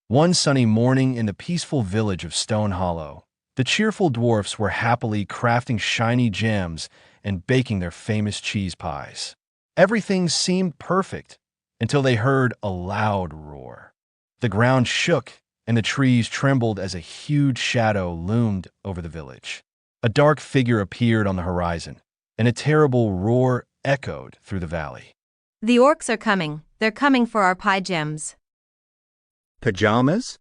One sunny morning in the peaceful village of Stone Hollow, the cheerful dwarfs were happily crafting shiny gems and baking their famous cheese pies. Everything seemed perfect until they heard a loud roar. The ground shook and the trees trembled as a huge shadow loomed over the village. A dark figure appeared on the horizon, and a terrible roar echoed through the valley. The orcs are coming. They're coming for our pie gems. Pajamas?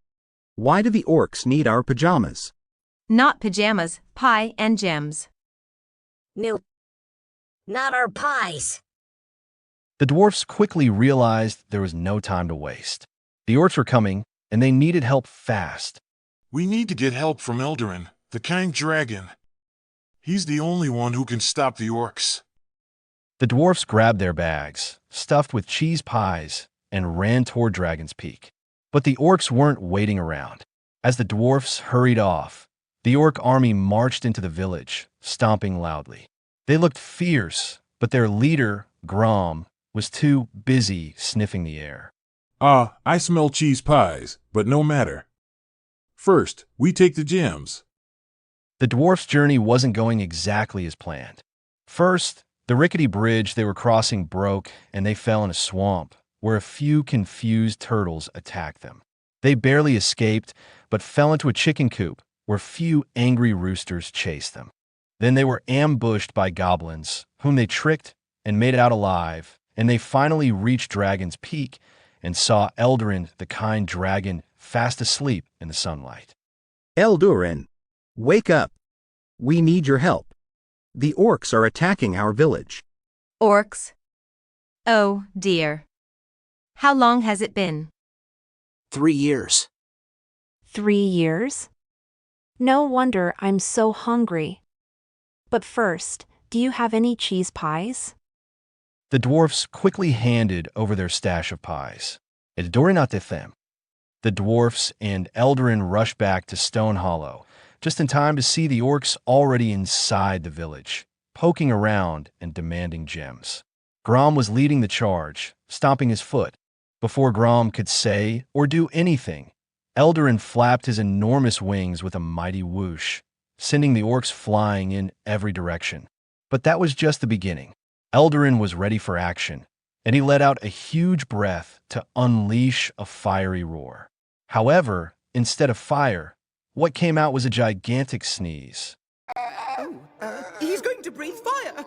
Why do the orcs need our pajamas? Not pajamas, pie and gems. No, not our pies. The dwarfs quickly realized there was no time to waste. The orcs were coming, and they needed help fast. We need to get help from Eldorin, the kind dragon. He's the only one who can stop the orcs. The dwarfs grabbed their bags, stuffed with cheese pies, and ran toward Dragon's Peak. But the orcs weren't waiting around. As the dwarfs hurried off, the orc army marched into the village, stomping loudly. They looked fierce, but their leader, Grom, was too busy sniffing the air. I smell cheese pies, but no matter. First, we take the gems. The dwarfs' journey wasn't going exactly as planned. First, the rickety bridge they were crossing broke and they fell in a swamp, where a few confused turtles attacked them. They barely escaped, but fell into a chicken coop where few angry roosters chased them. Then they were ambushed by goblins, whom they tricked and made out alive, and they finally reached Dragon's Peak and saw Eldorin, the kind dragon, fast asleep in the sunlight. Eldorin, wake up. We need your help. The orcs are attacking our village. Orcs? Oh, dear. How long has it been? 3 years. 3 years? No wonder I'm so hungry. But first, do you have any cheese pies? The dwarfs quickly handed over their stash of pies. Eldorin. The dwarfs and Eldorin rushed back to Stone Hollow, just in time to see the orcs already inside the village, poking around and demanding gems. Grom was leading the charge, stomping his foot. Before Grom could say or do anything, Eldorin flapped his enormous wings with a mighty whoosh, sending the orcs flying in every direction. But that was just the beginning. Eldorin was ready for action, and he let out a huge breath to unleash a fiery roar. However, instead of fire, what came out was a gigantic sneeze. He's going to breathe fire!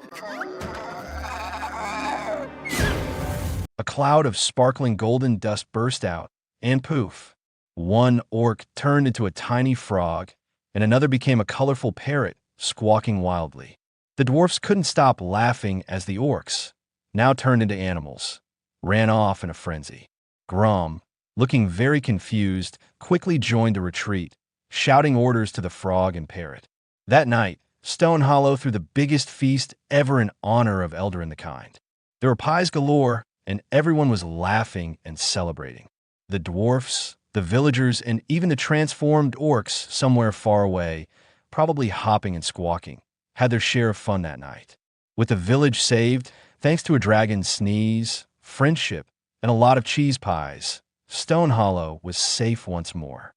A cloud of sparkling golden dust burst out, and poof, one orc turned into a tiny frog, and another became a colorful parrot, squawking wildly. The dwarfs couldn't stop laughing as the orcs, now turned into animals, ran off in a frenzy. Grom, looking very confused, quickly joined the retreat, shouting orders to the frog and parrot. That night, Stone Hollow threw the biggest feast ever in honor of Eldorin the Kind. There were pies galore, and everyone was laughing and celebrating. The dwarfs, the villagers, and even the transformed orcs somewhere far away, probably hopping and squawking, had their share of fun that night. With the village saved, thanks to a dragon's sneeze, friendship, and a lot of cheese pies, Stone Hollow was safe once more.